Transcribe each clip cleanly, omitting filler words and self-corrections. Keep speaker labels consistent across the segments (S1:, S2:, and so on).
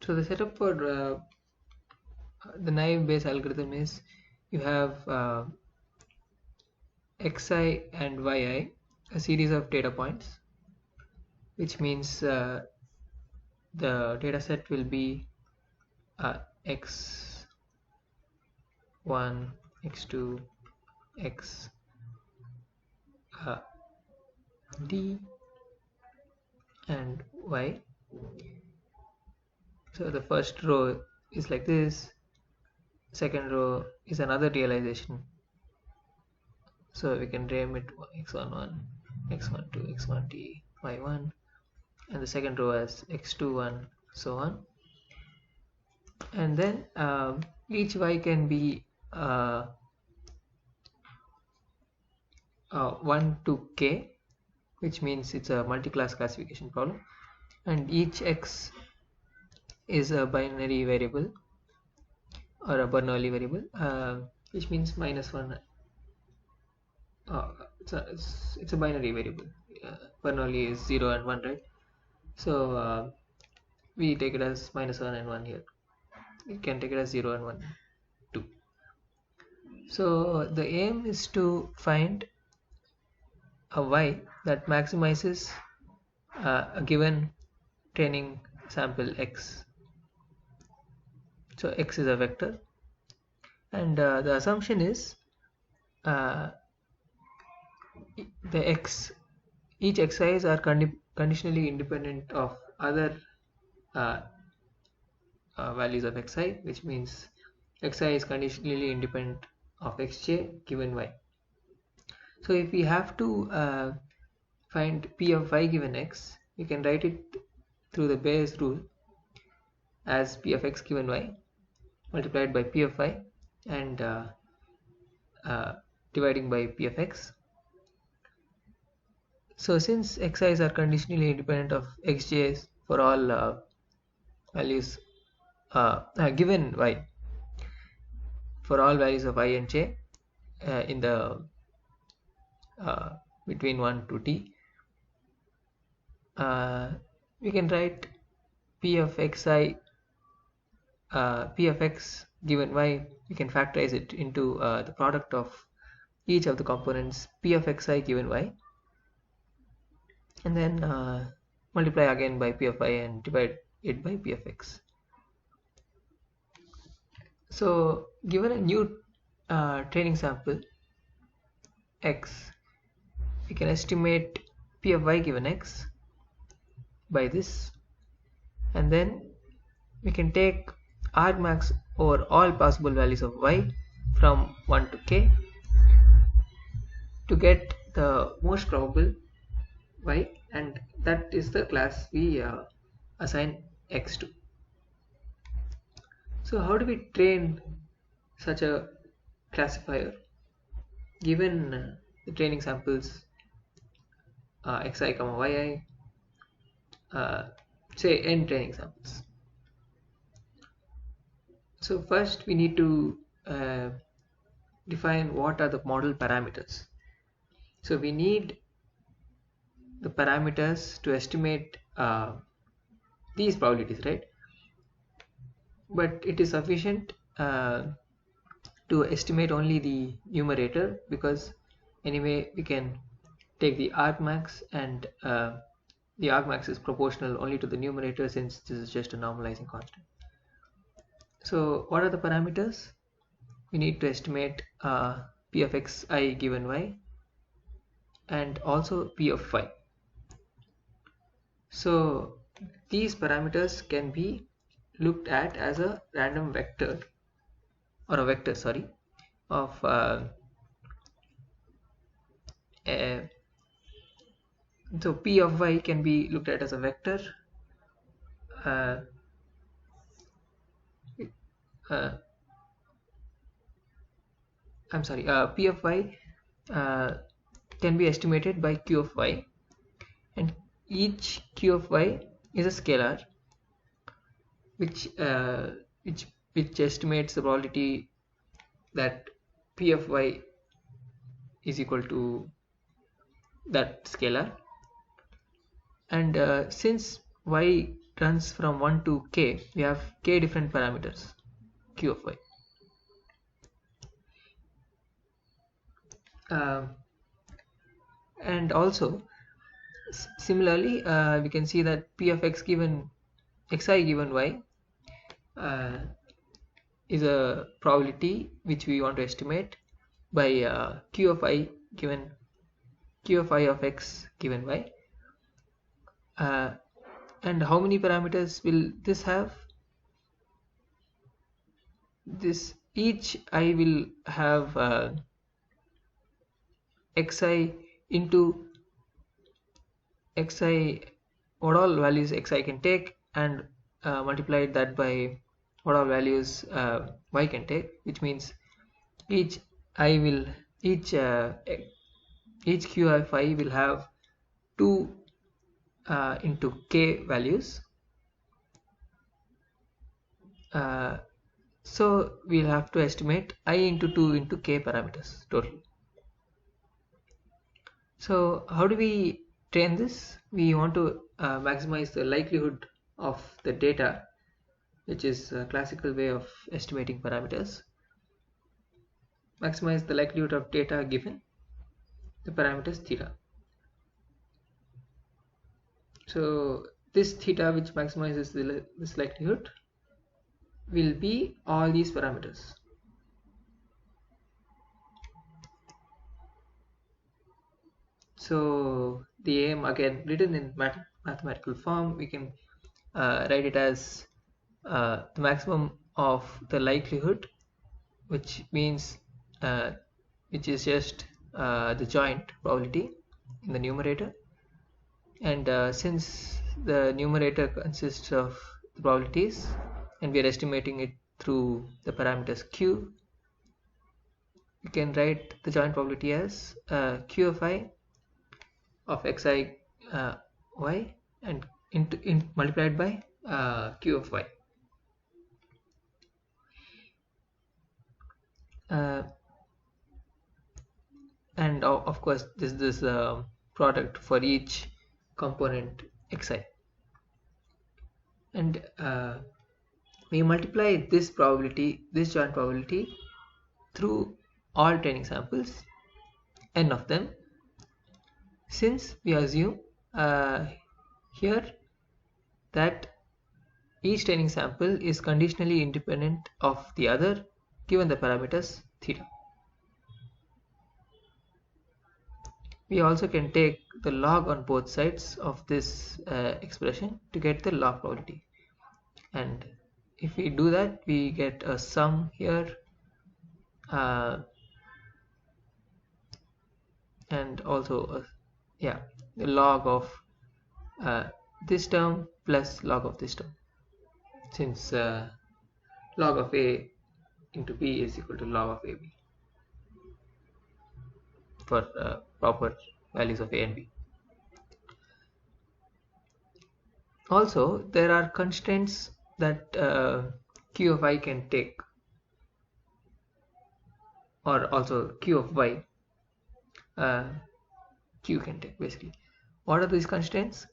S1: So the setup for the naive Bayes algorithm is you have xi and yi, a series of data points, which means the data set will be x1, x2, x d and y. So the first row is like this, second row is another realization, so we can name it x11, x12, x1t, y1, and the second row as x21, so on. And then each y can be 1 to k, which means it's a multi-class classification problem, and each x is a binary variable or a Bernoulli variable, which means -1. It's a binary variable. Bernoulli is 0 and 1, right? So we take it as -1 and 1 here. We can take it as 0 and 1, 2. So the aim is to find a y that maximizes a given training sample x. So x is a vector, and the assumption is each xi's are conditionally independent of other values of xi, which means xi is conditionally independent of xj given y. So if we have to find p of y given x, we can write it through the Bayes rule as p of x given y multiplied by p of y and dividing by p of x. So since xi's are conditionally independent of xj's for all values given y, for all values of I and j in the between 1 to t, we can write p of xi, p of x given y, we can factorize it into the product of each of the components p of xi given y, and then multiply again by p of y and divide it by p of x. So given a new training sample x, we can estimate p of y given x by this, and then we can take argmax over all possible values of y from 1 to k to get the most probable y, and that is the class we assign x to. So how do we train such a classifier given the training samples xi, yi, say n training samples? So first we need to define what are the model parameters. So we need the parameters to estimate these probabilities, right? But it is sufficient to estimate only the numerator, because anyway we can take the argmax, and the argmax is proportional only to the numerator since this is just a normalizing constant. So what are the parameters? We need to estimate p of xi given y and also p of y. So these parameters can be looked at as a random vector, or a vector, sorry, of so p of y can be looked at as a vector I'm sorry, p of y can be estimated by q of y, and each q of y is a scalar which estimates the probability that p of y is equal to that scalar. And since y runs from 1 to k, we have k different parameters q of y. And also similarly, we can see that p of x given xi given y is a probability which we want to estimate by q of I given q of I of x given y. And how many parameters will this have? This each I will have xi into xi, what all values xi can take, and multiplied that by what all values y can take, which means each I will each q of I will have 2 into k values. So we'll have to estimate I into 2 into k parameters total. So how do we train this? We want to maximize the likelihood of the data, which is a classical way of estimating parameters. Maximize the likelihood of data given the parameters theta. So this theta, which maximizes this likelihood, will be all these parameters. So the aim, again written in mathematical form, we can write it as the maximum of the likelihood, which means which is just the joint probability in the numerator, and since the numerator consists of the probabilities and we are estimating it through the parameters q, we can write the joint probability as q of I of xi y and multiplied by q of y. And of course this is a product for each component xi, and we multiply this probability, this joint probability, through all training samples, n of them, since we assume here that each training sample is conditionally independent of the other given the parameters theta. We also can take the log on both sides of this expression to get the log probability, and if we do that we get a sum here and also the log of this term plus log of this term, since log of a into b is equal to log of ab for proper values of a and b. Also there are constraints that q of I can take, or also q of y q can take. Basically, what are these constraints?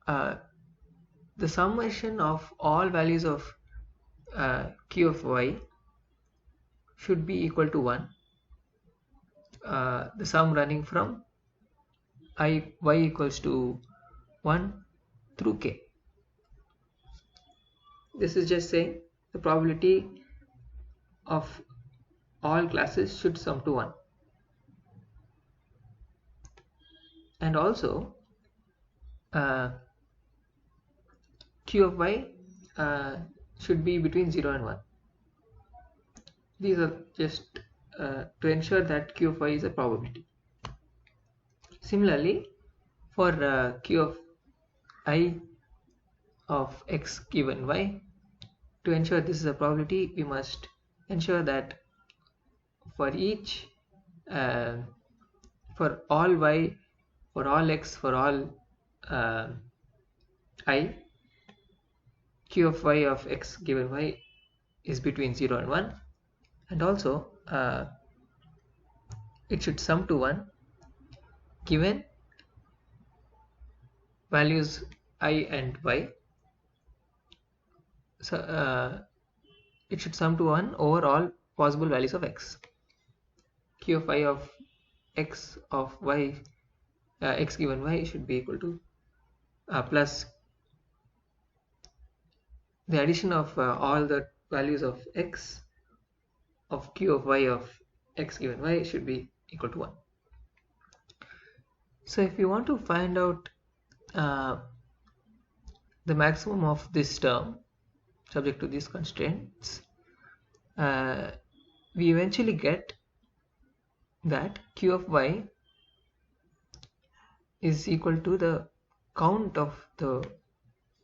S1: The summation of all values of q of y should be equal to 1, the sum running from y equals to 1 through k. This is just saying the probability of all classes should sum to 1. And also q of y should be between 0 and 1. These are just to ensure that q of y is a probability. Similarly, for q of I of x given y, to ensure this is a probability, we must ensure that for each for all y, for all x, for all I, q of y of x given y is between 0 and 1, and also it should sum to 1 given values I and y, So it should sum to 1 over all possible values of x. Q of I of x of y, x given y should be equal to plus the addition of all the values of x of q of y of x given y should be equal to 1. So if you want to find out the maximum of this term subject to these constraints, we eventually get that q of y is equal to the count of the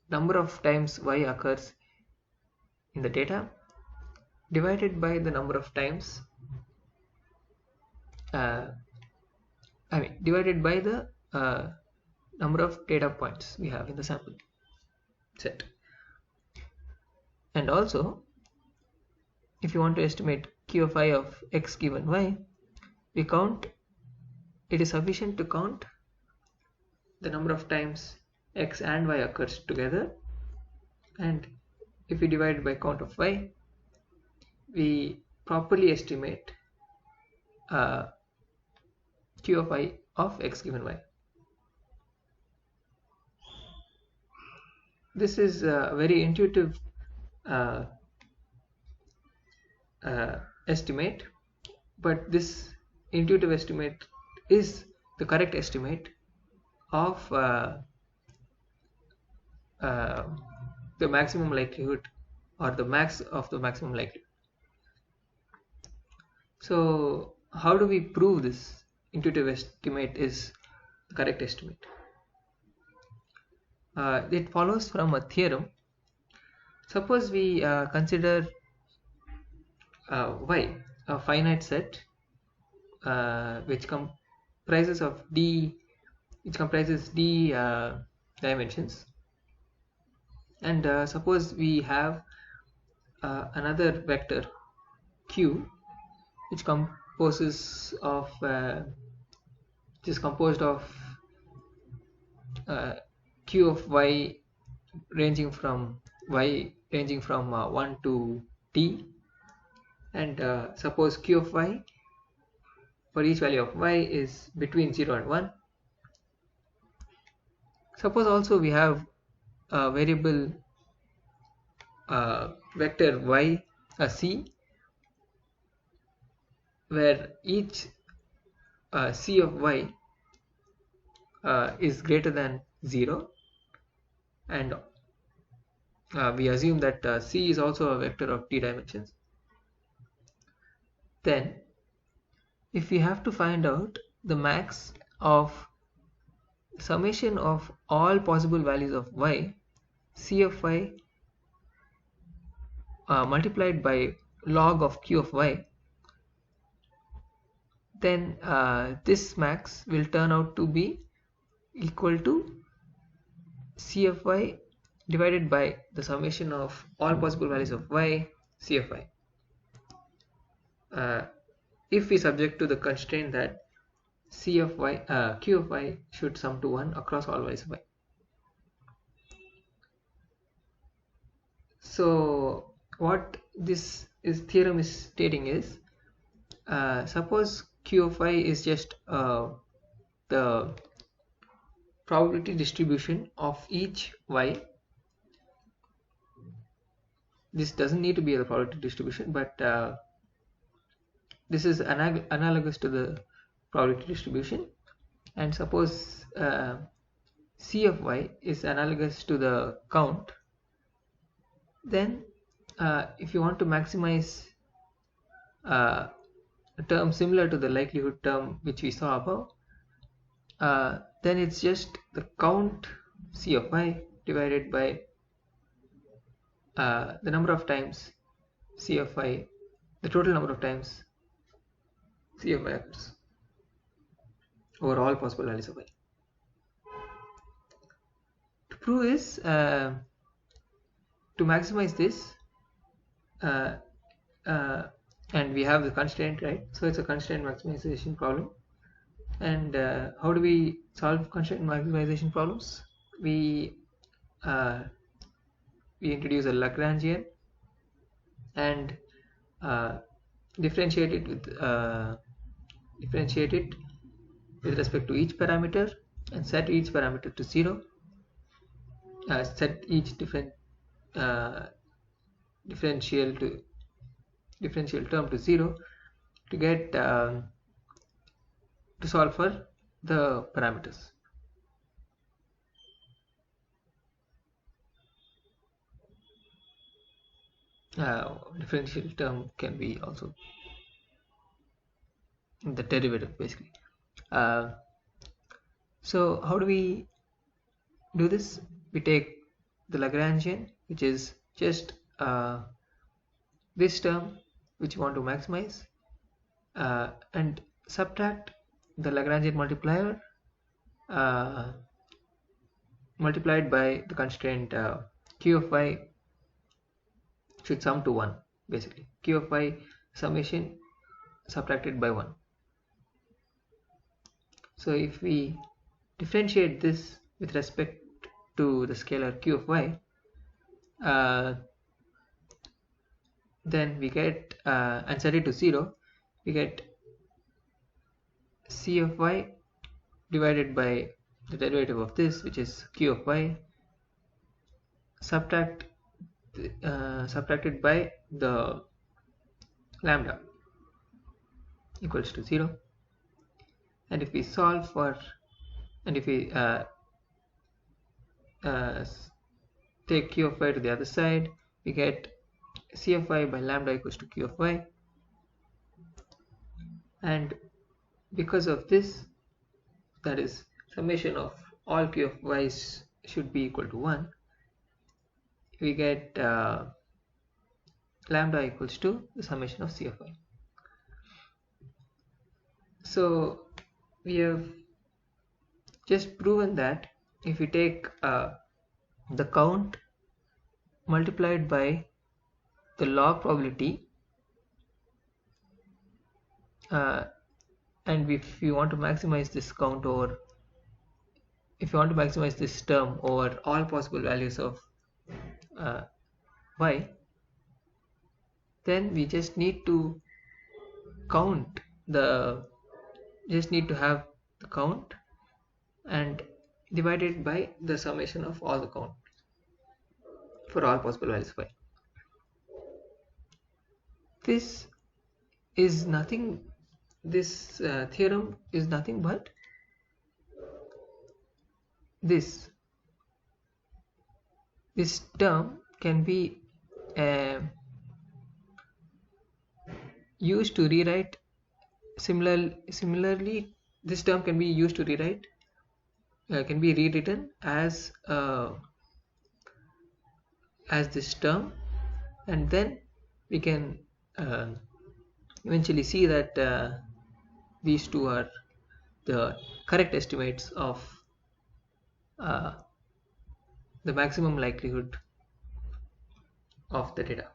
S1: number of times y occurs in the data divided by the number of times divided by the number of data points we have in the sample set. And also, if you want to estimate q of I of x given y, it is sufficient to count the number of times x and y occurs together, and if we divide by count of y, we properly estimate q of I of x given y. This is a very intuitive estimate, but this intuitive estimate is the correct estimate of the maximum likelihood, or the max of the maximum likelihood. So how do we prove this intuitive estimate is the correct estimate? It follows from a theorem. Suppose we consider y a finite set which comprises d dimensions, and suppose we have another vector q which is composed of q of y ranging from 1 to t, and suppose q of y for each value of y is between 0 and 1. Suppose also we have a variable vector y, c, where each c of y is greater than 0, and we assume that c is also a vector of d dimensions. Then if we have to find out the max of summation of all possible values of y, c of y multiplied by log of q of y, then this max will turn out to be equal to c of y divided by the summation of all possible values of y, c of y, if we subject to the constraint that q of y should sum to 1 across all values of y. So what this theorem is stating is, suppose q of y is just the probability distribution of each y. This doesn't need to be the probability distribution, but this is analogous to the probability distribution. And suppose c of y is analogous to the count, then if you want to maximize a term similar to the likelihood term which we saw above, then it's just the count c of y divided by the number of times c of y, the total number of times c of y occurs over all possible values of y. To prove this, to maximize this, and we have the constraint, right? So it's a constraint maximization problem. And how do we solve constraint maximization problems? We we introduce a Lagrangian and uh, differentiate it with respect to each parameter and set each parameter to 0, set each uh, differential term to 0 to get to solve for the parameters. Differential term can be also the derivative basically. So how do we do this? We take the Lagrangian, which is just this term which you want to maximize, and subtract the Lagrangian multiplier multiplied by the constraint q of y should sum to 1, basically q of y summation subtracted by 1. So if we differentiate this with respect to the scalar q of y, then we get and set it to 0, we get c of y divided by the derivative of this, which is q of y, subtracted by the lambda equals to 0. And if we solve for, and if we take q of y to the other side, we get c of y by lambda equals to q of y. And because of this, that is summation of all q of y's should be equal to 1, we get lambda equals to the summation of c of y. So we have just proven that if we take the count multiplied by the log probability, and if you want to maximize this count over, if you want to maximize this term over all possible values of y, then we just need to count need to have the count and divided by the summation of all the count for all possible values of y. This is nothing, this theorem is nothing but this term can be used to rewrite similarly this term can be used to rewrite can be rewritten as this term, and then we can eventually see that these two are the correct estimates of the maximum likelihood of the data.